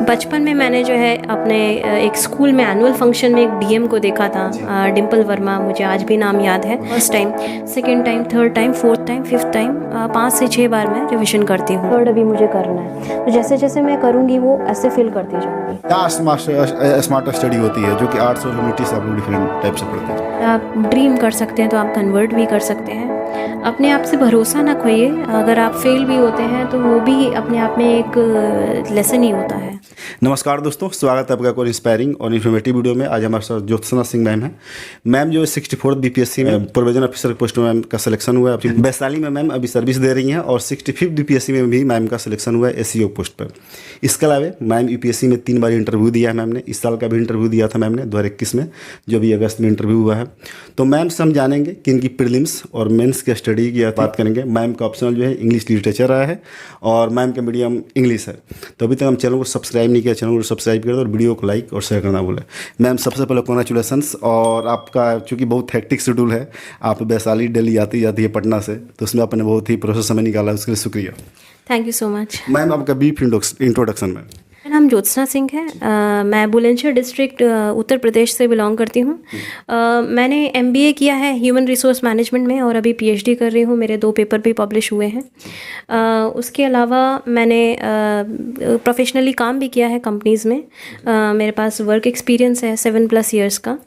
बचपन में मैंने जो है अपने एक स्कूल में एनुअल फंक्शन में एक डीएम को देखा था, डिम्पल वर्मा। मुझे आज भी नाम याद है। First time, second time, third time, fourth time, fifth time, 5 से 6 बार मैं रिवीजन करती हूँ। थर्ड अभी मुझे करना है, तो जैसे जैसे मैं करूँगी वो ऐसे फील करती जाऊँगी। क्या स्मार्ट स्टडी होती है जो कि आर्ट्स और ह्यूमैनिटीज आप लोग डिफरेंट टाइप से पढ़ते हैं? आप ड्रीम कर सकते हैं तो आप कन्वर्ट भी कर सकते हैं। अपने आप से भरोसा ना खोइए। अगर आप फेल भी होते हैं तो वो भी अपने आप में एक लेसन ही होता है। नमस्कार दोस्तों, स्वागत है आपका कोई इंस्पायरिंग और इन्फॉर्मेटिव वीडियो में। आज हमारे साथ ज्योत्सना सिंह मैम है। मैम जो 64th बीपीएससी में प्रोविजन ऑफिसर पोस्ट में मैम का सिलेक्शन हुआ है। वैशाली में मैम अभी सर्विस दे रही हैं और 65th बीपीएससी में भी मैम का सिलेक्शन हुआ है एसईओ पोस्ट पर। इसके अलावा मैम यूपीएससी में 3 बार इंटरव्यू दिया है मैम ने। इस साल का भी इंटरव्यू दिया था मैम ने 2021 में, जो भी अगस्त में इंटरव्यू हुआ है। तो मैम से हम जानेंगे कि इनकी प्रीलिम्स और मेंस की स्टडी की बात करेंगे। मैम का ऑप्शनल जो है इंग्लिश लिटरेचर रहा है और मैम का मीडियम इंग्लिश है। तो अभी तक हम चैनल को सब्सक्राइब नहीं किया, चैनल को सब्सक्राइब कर दो और वीडियो को लाइक और शेयर करना भूलें। मैम सबसे पहले कॉन्ग्रेचुलेसन्स। और आपका चूँकि बहुत हेक्टिक शेड्यूल है, आप वैशाली दिल्ली आती जाती है पटना से, तो उसमें आपने बहुत ही प्रोसेस समय निकाला, उसके लिए शुक्रिया। Thank you so much. Ma'am आपका ब्रीफ इंट्रोडक्शन में। मेरा नाम ज्योत्सना सिंह है। मैं बुलंदशहर डिस्ट्रिक्ट उत्तर प्रदेश से बिलोंग करती हूँ। मैंने एमबीए किया है ह्यूमन रिसोर्स मैनेजमेंट में और अभी पीएचडी कर रही हूँ। मेरे 2 पेपर भी पब्लिश हुए हैं। उसके अलावा मैंने प्रोफेशनली काम भी किया है कंपनीज़ में। मेरे पास वर्क एक्सपीरियंस है 7+ ईयर्स का।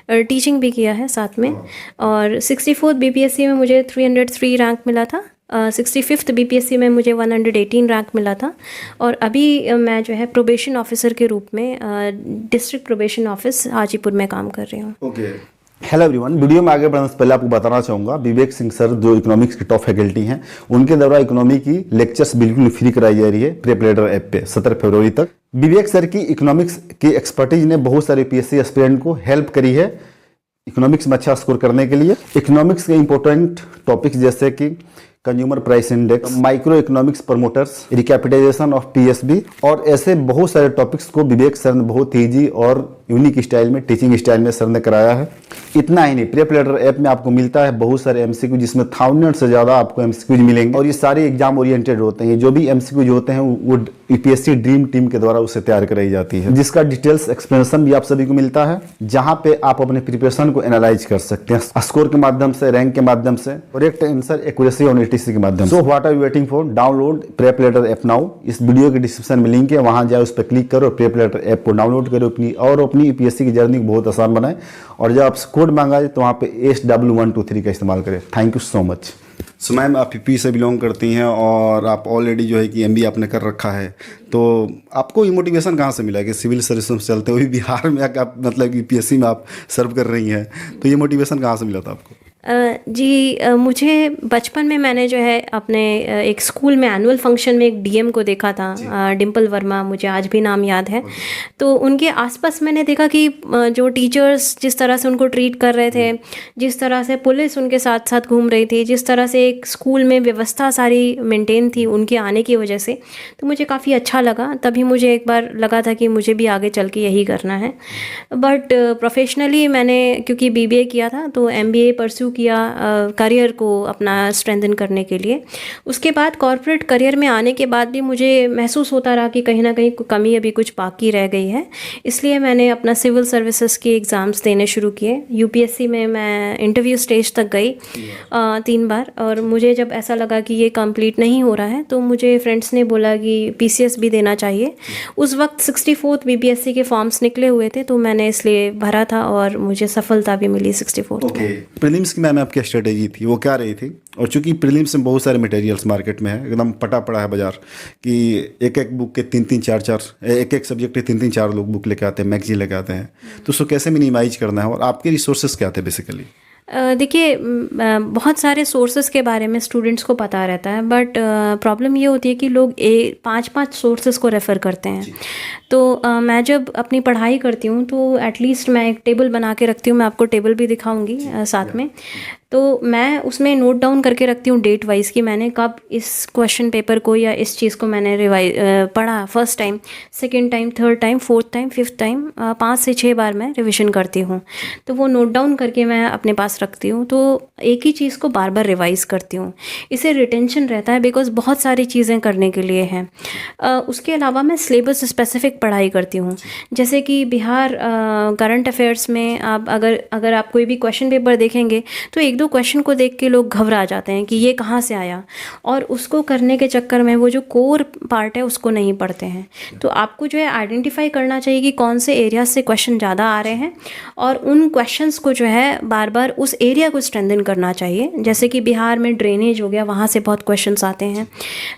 टीचिंग भी किया है साथ में। और 64th बीपीएससी में मुझे 303 रैंक मिला था। 65th बीपीएससी में मुझे 118 रैंक मिला था। और अभी मैं जो है प्रोबेशन ऑफिसर के रूप में डिस्ट्रिक्ट प्रोबेशन ऑफिस हाजीपुर में काम कर रही हूँ। Okay, hello everyone. वीडियो में आगे बढ़ने से पहले आपको बताना चाहूँगा, विवेक सिंह सर जो इकोनॉमिक्स के टॉप फैकल्टी हैं, उनके द्वारा इकोनॉमी की लेक्चर्स बिल्कुल फ्री कराई जा रही है प्रेपलेटर ऐप पे 17 फरवरी तक। विवेक सर की इकोनॉमिक्स की एक्सपर्टीज ने बहुत सारे पीएससी एस्पिरेंट को हेल्प करी है इकोनॉमिक्स में अच्छा स्कोर करने के लिए। इकोनॉमिक्स के इंपॉर्टेंट टॉपिक्स जैसे कि consumer price index, micro economics promoters, recapitalisation of PSB और ऐसे बहुत सारे टॉपिक्स को विवेक सर ने बहुत ईजी और यूनिक स्टाइल में, टीचिंग स्टाइल में सर ने कराया है। इतना ही नहीं, प्रेपलेटर ऐप में आपको मिलता है बहुत सारे एमसीक्यू, जिसमें 1000 से ज़्यादा आपको एमसीक्यूज मिलेंगे और ये सारे एग्जाम ओरिएंटेड होते हैं। जो भी एमसीक्यूज होते हैं वो यूपीएससी ड्रीम टीम के द्वारा उसे तैयार कराई जाती है, जिसका डिटेल्स एक्सप्लेनेशन भी आप सभी को मिलता है, जहाँ पे आप अपने प्रिपरेशन को एनालाइज कर सकते हैं स्कोर के माध्यम से, रैंक के माध्यम से, करेक्ट आंसर, एक्यूरेसी और एटीसी के माध्यम से। So what are you waiting for? Download Prepladder app now. इस वीडियो के डिस्क्रिप्शन में लिंक है, वहां जाए, उस पर क्लिक करो, प्रेपलेटर ऐप को डाउनलोड करो अपनी यूपीएससी की जर्नी को बहुत आसान बनाए। और जब आप कोड मांगा जाए तो वहाँ पे SW123 का इस्तेमाल करें। Thank you so much. So ma'am आप यूपी से बिलोंग करती हैं और आप ऑलरेडी जो है कि एमबीए आपने कर रखा है, तो आपको ये मोटिवेशन कहाँ से मिला कि सिविल सर्विस में चलते हुए बिहार में आकर आप मतलब यूपीएससी में आप सर्व कर रही हैं, तो ये मोटिवेशन कहाँ से मिला था आपको? जी, मुझे बचपन में मैंने जो है अपने एक स्कूल में एनुअल फंक्शन में एक डीएम को देखा था, डिम्पल वर्मा। मुझे आज भी नाम याद है। तो उनके आसपास मैंने देखा कि जो टीचर्स जिस तरह से उनको ट्रीट कर रहे थे, जिस तरह से पुलिस उनके साथ साथ घूम रही थी, जिस तरह से एक स्कूल में व्यवस्था सारी मेंटेन थी उनके आने की वजह से, तो मुझे काफ़ी अच्छा लगा। तभी मुझे एक बार लगा था कि मुझे भी आगे चल के यही करना है। बट प्रोफेशनली मैंने क्योंकि बीबीए किया था तो एमबीए परस्यू किया करियर को अपना स्ट्रेंथन करने के लिए। उसके बाद कॉर्पोरेट करियर में आने के बाद भी मुझे महसूस होता रहा कि कहीं ना कहीं कमी अभी कुछ बाकी रह गई है। इसलिए मैंने अपना सिविल सर्विसेज के एग्ज़ाम्स देने शुरू किए। यूपीएससी में मैं इंटरव्यू स्टेज तक गई 3 बार। और मुझे जब ऐसा लगा कि ये कंप्लीट नहीं हो रहा है तो मुझे फ्रेंड्स ने बोला कि पीसीएस भी देना चाहिए। उस वक्त 64th बीपीएससी के फॉर्म्स निकले हुए थे तो मैंने इसलिए भरा था और मुझे सफलता भी मिली 64th में। प्रीलिम्स की मैम आपकी स्ट्रेटेजी थी वो क्या रही थी? और चूंकि प्रीलिम्स में बहुत सारे मटेरियल्स मार्केट में है, एकदम पटा पड़ा है बाजार कि एक बुक के 3-3, 4-4, एक सब्जेक्ट के 3-3, 4 लोग बुक लेके आते हैं, मैगजीन लेके आते हैं। तो उसको कैसे मिनिमाइज करना है और आपके रिसोर्सेज क्या थे बेसिकली? देखिए, बहुत सारे सोर्सेज के बारे में स्टूडेंट्स को पता रहता है, बट प्रॉब्लम ये होती है कि लोग 5-5 सोर्सेज को रेफ़र करते हैं। तो मैं जब अपनी पढ़ाई करती हूँ तो एटलीस्ट मैं एक टेबल बना के रखती हूँ। मैं आपको टेबल भी दिखाऊंगी साथ में। तो मैं उसमें नोट डाउन करके रखती हूँ डेट वाइज कि मैंने कब इस क्वेश्चन पेपर को या इस चीज़ को मैंने पढ़ा, first time, second time, third time, fourth time, fifth time, 5 से 6 बार मैं रिविज़न करती हूँ। तो वो नोट डाउन करके मैं अपने पास रखती हूँ, तो एक ही चीज़ को बार बार रिवाइज़ करती हूँ। इससे रिटेंशन रहता है, बिकॉज बहुत सारी चीज़ें करने के लिए हैं। उसके अलावा मैं सिलेबस स्पेसिफिक पढ़ाई करती हूँ। जैसे कि बिहार करंट अफेयर्स में आप अगर आप कोई भी क्वेश्चन पेपर देखेंगे तो एक दो क्वेश्चन को देख के लोग घबरा जाते हैं कि ये कहाँ से आया, और उसको करने के चक्कर में वो जो कोर पार्ट है उसको नहीं पढ़ते हैं। तो आपको जो है आइडेंटिफाई करना चाहिए कि कौन से एरिया से क्वेश्चन ज़्यादा आ रहे हैं, और उन क्वेश्चंस को जो है बार बार उस एरिया को स्ट्रेंथन करना चाहिए। जैसे कि बिहार में ड्रेनेज हो गया, वहाँ से बहुत क्वेश्चंस आते हैं।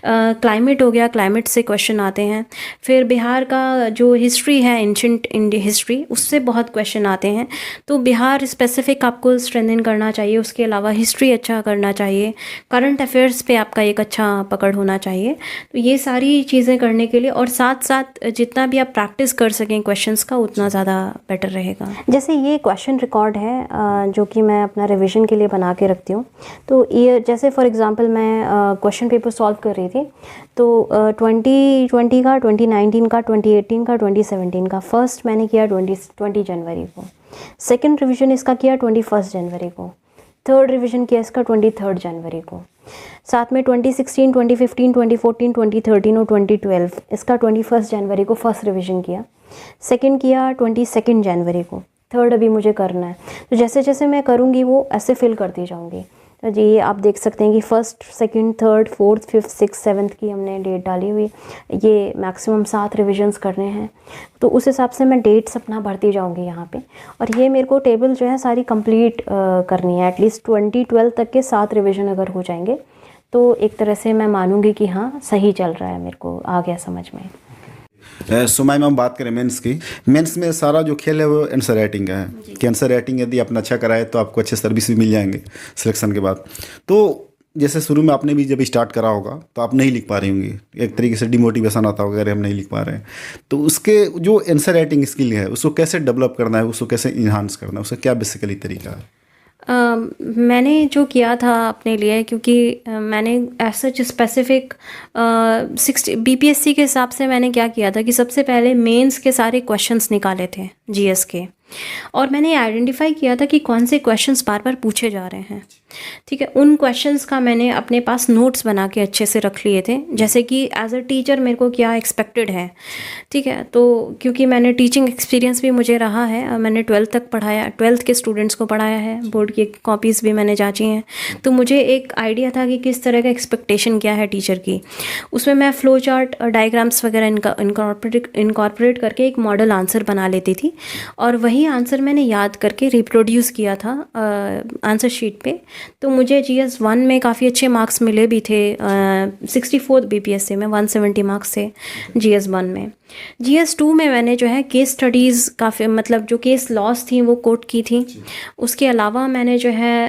क्लाइमेट हो गया, क्लाइमेट से क्वेश्चन आते हैं। फिर बिहार का जो हिस्ट्री है, एंशिएंट इंडिया हिस्ट्री, उससे बहुत क्वेश्चन आते हैं। तो बिहार स्पेसिफिक आपको स्ट्रेंथन करना चाहिए। उसके अलावा हिस्ट्री अच्छा करना चाहिए, करंट अफेयर्स पे आपका एक अच्छा पकड़ होना चाहिए। तो ये सारी चीज़ें करने के लिए, और साथ साथ जितना भी आप प्रैक्टिस कर सकें क्वेश्चंस का, उतना ज़्यादा बेटर रहेगा। जैसे ये क्वेश्चन रिकॉर्ड है जो कि मैं अपना रिवीजन के लिए बना के रखती हूँ। तो ये जैसे फॉर एग्जांपल मैं क्वेश्चन पेपर सॉल्व कर रही थी, तो 2020 का, 2019 का, 2018 का, 2017 का फर्स्ट मैंने किया 20 जनवरी को, सेकंड रिवीजन इसका किया 21 जनवरी को, थर्ड रिवीजन किया इसका 23 जनवरी को, साथ में 2016, 2015, 2014, 2013 और 2012 इसका 21 जनवरी को फर्स्ट रिवीजन किया, सेकंड किया 22 जनवरी को, थर्ड अभी मुझे करना है। तो जैसे जैसे मैं करूँगी वो ऐसे फिल करती जाऊँगी। तो जी आप देख सकते हैं कि first, second, third, fourth, fifth, six, seventh की हमने डेट डाली हुई। ये मैक्सिमम 7 रिविजन्स करने हैं, तो उस हिसाब से मैं डेट्स अपना भरती जाऊंगी यहाँ पे। और ये मेरे को टेबल जो है सारी कंप्लीट करनी है। एटलीस्ट 2012 तक के 7 रिविजन अगर हो जाएंगे तो एक तरह से मैं मानूंगी कि हाँ सही चल रहा है, मेरे को आ गया समझ में। सुमाइमा, हम बात करें मेंस की, मेंस में सारा जो खेल है वो आंसर राइटिंग का है कि आंसर राइटिंग यदि अपना अच्छा कराए तो आपको अच्छे सर्विस भी मिल जाएंगे सिलेक्शन के बाद। तो जैसे शुरू में आपने भी जब स्टार्ट करा होगा तो आप नहीं लिख पा रही होंगी, एक तरीके से डिमोटिवेशन आता होगा अगर हम नहीं लिख पा रहे हैं। तो उसके जो आंसर राइटिंग स्किल है उसको कैसे डेवलप करना है, उसको कैसे इन्हांस करना है, उसका क्या बेसिकली तरीका है? मैंने जो किया था अपने लिए, क्योंकि मैंने ऐसा स्पेसिफिक 60 बीपीएससी के हिसाब से मैंने क्या किया था कि सबसे पहले मेंस के सारे क्वेश्चंस निकाले थे जीएस के, और मैंने आइडेंटिफाई किया था कि कौन से क्वेश्चंस बार बार पूछे जा रहे हैं। ठीक है, उन क्वेश्चंस का मैंने अपने पास नोट्स बना के अच्छे से रख लिए थे, जैसे कि एज अ टीचर मेरे को क्या एक्सपेक्टेड है। ठीक है, तो क्योंकि मैंने टीचिंग एक्सपीरियंस भी मुझे रहा है, मैंने 12th तक पढ़ाया, 12th के स्टूडेंट्स को पढ़ाया है, बोर्ड की कॉपीज़ भी मैंने जांची हैं, तो मुझे एक आइडिया था कि किस तरह का एक्सपेक्टेशन क्या है टीचर की। उसमें मैं फ्लो चार्ट, डायग्राम्स वगैरह इनकॉर्पोरेट करके एक मॉडल आंसर बना लेती थी, और वही आंसर मैंने याद करके रिप्रोड्यूस किया था आंसर शीट पे। तो मुझे GS 1 में काफ़ी अच्छे मार्क्स मिले भी थे। 64 बीपीएससी में 170 मार्क्स थे GS 1 में। GS 2 में मैंने जो है केस स्टडीज़ काफ़ी, मतलब जो केस लॉस थी वो कोट की थी। उसके अलावा मैंने जो है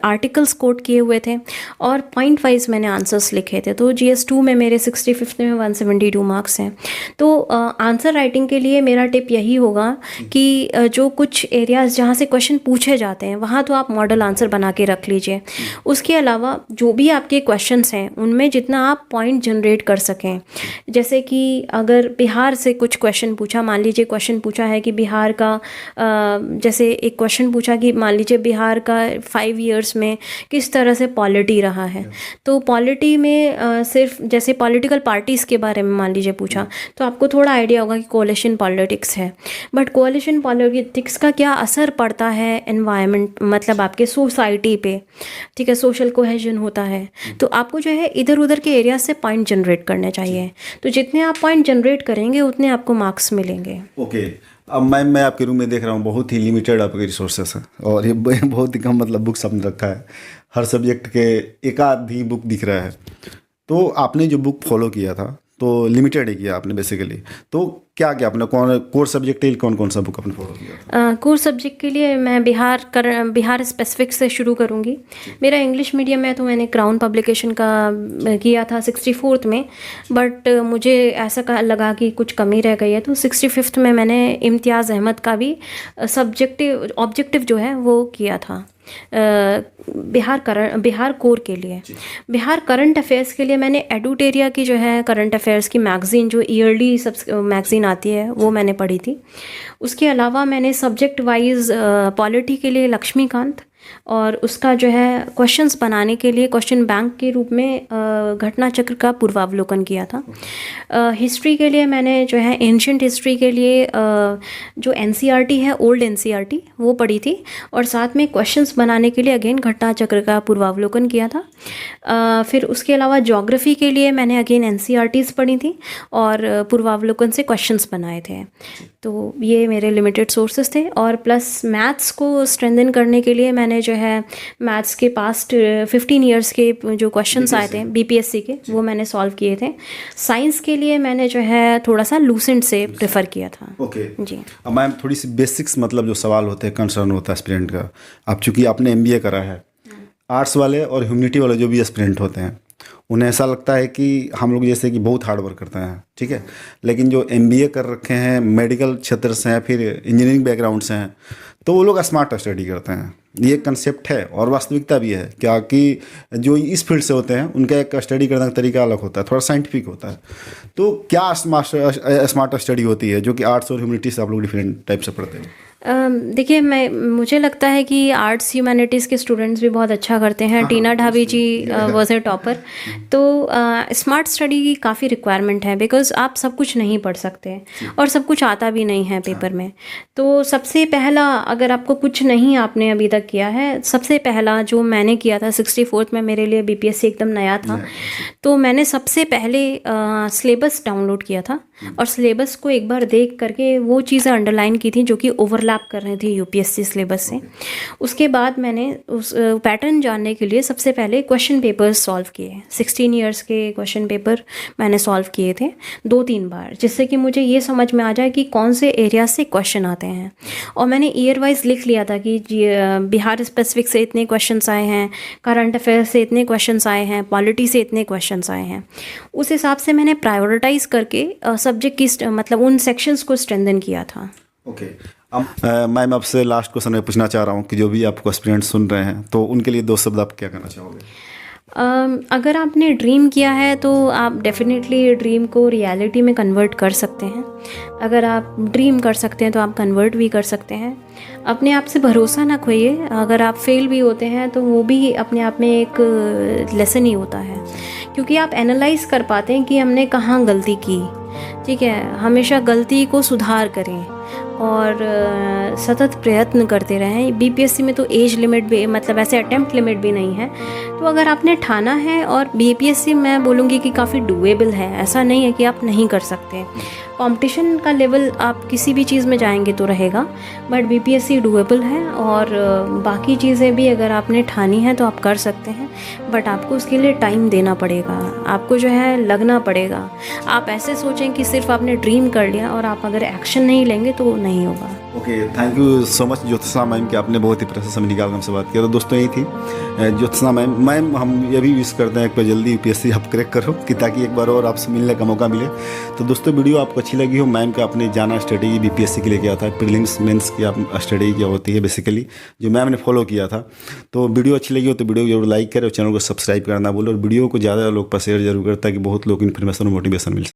आर्टिकल्स कोट किए हुए थे, और पॉइंट वाइज मैंने आंसर्स लिखे थे। तो GS 2 में मेरे 65 में 172 मार्क्स हैं। तो आंसर राइटिंग के लिए मेरा टिप यही होगा कि जो कुछ एरियाज़ जहाँ से क्वेश्चन पूछे जाते हैं वहाँ तो आप मॉडल आंसर बना के रख लीजिए। उसके अलावा जो भी आपके क्वेश्चंस हैं उनमें जितना आप पॉइंट जनरेट कर सकें, जैसे कि अगर बिहार से कुछ क्वेश्चन पूछा, मान लीजिए क्वेश्चन पूछा है कि बिहार का जैसे एक क्वेश्चन पूछा कि मान लीजिए बिहार का 5 इयर्स में किस तरह से पॉलिटी रहा है, तो पॉलिटी में सिर्फ जैसे पॉलिटिकल पार्टीज़ के बारे में मान लीजिए पूछा, तो आपको थोड़ा आइडिया होगा कि कोalition पॉलिटिक्स है, बट कोalition पॉलिटिक्स का क्या असर पड़ता है एनवायरनमेंट, मतलब आपके सोसाइटी पे। ठीक है, सोशल कोहेजन होता है, तो आपको जो है इधर उधर के एरिया से पॉइंट जनरेट करने चाहिए। तो जितने आप पॉइंट जनरेट करेंगे उतने आपको मार्क्स मिलेंगे। ओके, अब मैं आपके रूम में देख रहा हूँ, बहुत ही लिमिटेड आपके रिसोर्सेस हैं, और ये बहुत ही कम मतलब बुक्स आपने रखा है। हर सब्जेक्ट के एक आध ही बुक दिख रहा है। तो आपने जो बुक फॉलो किया था तो लिमिटेड ही किया आपने बेसिकली। तो क्या क्या आपने कोर सब्जेक्ट के लिए कौन कौन सा बुक आपने फॉलो किया? कोर सब्जेक्ट के लिए मैं बिहार स्पेसिफिक से शुरू करूँगी। मेरा इंग्लिश मीडियम है, तो मैंने क्राउन पब्लिकेशन का किया था 64th में, बट मुझे ऐसा लगा कि कुछ कमी रह गई है, तो 65th में मैंने इम्तियाज़ अहमद का भी ऑब्जेक्टिव जो है वो किया था। बिहार कोर के लिए। बिहार करंट अफेयर्स के लिए मैंने एडुटेरिया की जो है करंट अफेयर्स की मैगज़ीन, जो ईयरली मैगज़ीन आती है, वो मैंने पढ़ी थी। उसके अलावा मैंने सब्जेक्ट वाइज पॉलिटी के लिए लक्ष्मीकांत और उसका जो है क्वेश्चंस बनाने के लिए क्वेश्चन बैंक के रूप में घटना चक्र का पूर्वावलोकन किया था। हिस्ट्री के लिए मैंने जो है एंशिएंट हिस्ट्री के लिए जो एनसीईआरटी है, ओल्ड एनसीईआरटी, वो पढ़ी थी और साथ में क्वेश्चंस बनाने के लिए अगेन घटना चक्र का पूर्वावलोकन किया था। फिर उसके अलावा ज्योग्राफी के लिए मैंने अगेन एनसीईआरटीज़ पढ़ी थी और पूर्वावलोकन से क्वेश्चंस बनाए थे। तो ये मेरे लिमिटेड सोर्सेज थे और प्लस मैथ्स को स्ट्रेंथन करने के लिए मैंने जो है मैथ्स के पास्ट 15 इयर्स के जो क्वेश्चंस आए थे बीपीएससी के, वो मैंने सॉल्व किए थे। साइंस के लिए मैंने जो है थोड़ा सा लूसेंट से प्रेफर किया था। ओके जी। अब मैम थोड़ी सी बेसिक्स, मतलब जो सवाल होते हैं, कंसर्न होता है एस्पिरेंट का, अब चूंकि आपने एमबीए करा है, आर्ट्स वाले और ह्यूमैनिटी वाले जो भी एस्पिरेंट होते हैं उन्हें ऐसा लगता है कि हम लोग जैसे कि बहुत हार्ड वर्क करते हैं, ठीक है, लेकिन जो एमबीए कर रखे हैं, मेडिकल क्षेत्र से हैं, फिर इंजीनियरिंग बैकग्राउंड से हैं, तो वो लोग स्मार्ट स्टडी करते हैं। ये कंसेप्ट है और वास्तविकता भी है क्या कि जो इस फील्ड से होते हैं उनका एक स्टडी करने का तरीका अलग होता है, थोड़ा साइंटिफिक होता है। तो क्या स्मार्ट स्टडी होती है जो कि आर्ट्स और ह्यूमैनिटी से आप लोग डिफरेंट टाइप से पढ़ते हैं? देखिए, मुझे लगता है कि आर्ट्स ह्यूमैनिटीज़ के स्टूडेंट्स भी बहुत अच्छा करते हैं। टीना ढाबी जी वॉज ए टॉपर। तो स्मार्ट स्टडी की काफ़ी रिक्वायरमेंट है, बिकॉज आप सब कुछ नहीं पढ़ सकते और सब कुछ आता भी नहीं है पेपर में। तो सबसे पहला, अगर आपको कुछ नहीं आपने अभी तक किया है, सबसे पहला जो मैंने किया था 64th में, मेरे लिए बीपीएससी एकदम नया था, तो मैंने सबसे पहले सिलेबस डाउनलोड किया था और सिलेबस को एक बार देख करके वो चीज़ें अंडरलाइन की थी जो कि ओवरलैप कर रही थी यूपीएससी सिलेबस से। उसके बाद मैंने उस पैटर्न जानने के लिए सबसे पहले क्वेश्चन पेपर्स सॉल्व किए। 16 इयर्स के क्वेश्चन पेपर मैंने सॉल्व किए थे 2-3 बार, जिससे कि मुझे ये समझ में आ जाए कि कौन से एरिया से क्वेश्चन आते हैं। और मैंने ईयर वाइज लिख लिया था कि बिहार स्पेसिफिक से इतने क्वेश्चंस आए हैं, करंट अफेयर से इतने क्वेश्चंस आए हैं, पॉलिटी से इतने क्वेश्चंस आए हैं। उस हिसाब से मैंने प्रायोरिटाइज करके सब्जेक्ट की मतलब उन सेक्शंस को स्ट्रेंथन किया था। ओके। अब मैम आपसे लास्ट क्वेश्चन मैं पूछना चाह रहा हूँ कि जो भी आपको एस्पिरेंट्स सुन रहे हैं, तो उनके लिए 2 शब्द आप क्या कहना चाहोगे? अगर आपने ड्रीम किया है तो आप डेफिनेटली ड्रीम को रियलिटी में कन्वर्ट कर सकते हैं। अगर आप ड्रीम कर सकते हैं तो आप कन्वर्ट भी कर सकते हैं। अपने आप से भरोसा ना खोइए। अगर आप फेल भी होते हैं तो वो भी अपने आप में एक लेसन ही होता है, क्योंकि आप एनालाइज कर पाते हैं कि हमने कहाँ गलती की। ठीक है, हमेशा गलती को सुधार करें और सतत प्रयत्न करते रहें। बीपीएससी में तो एज लिमिट भी, मतलब ऐसे अटेम्प्ट लिमिट भी नहीं है। तो अगर आपने ठाना है, और बीपीएससी मैं बोलूँगी कि काफ़ी डूएबल है, ऐसा नहीं है कि आप नहीं कर सकते। कंपटीशन का लेवल आप किसी भी चीज़ में जाएंगे तो रहेगा, बट बीपीएससी डूएबल है। और बाकी चीज़ें भी अगर आपने ठानी है तो आप कर सकते हैं, बट आपको उसके लिए टाइम देना पड़ेगा, आपको जो है लगना पड़ेगा। आप ऐसे सोचें कि सिर्फ आपने ड्रीम कर लिया और आप अगर एक्शन नहीं लेंगे तो नहीं होगा। Okay, thank you so much Jyotsna ma'am कि आपने बहुत ही प्रेशर समय निकाल हमसे बात किया। तो दोस्तों यही थी ज्योत्सना मैम हम ये भी विश करते हैं कि जल्दी यूपीएससी आप क्रैक करो, कि ताकि एक बार और आपसे मिलने का मौका मिले। तो दोस्तों वीडियो आपको अच्छी लगी हो, मैम का आपने जाना स्ट्रेटेजी बीपीएससी के लिए किया था, प्रीलिम्स मेंस की आप स्ट्रेटेजी क्या होती है बेसिकली, जो मैम ने फॉलो किया था। तो वीडियो अच्छी लगी हो तो वीडियो जरूर लाइक करें और चैनल को सब्सक्राइब करना भूलें, और वीडियो को ज़्यादा लोग पर शेयर जरूर करें ताकि बहुत लोग इन्फॉर्मेशन और मोटिवेशन मिल सके।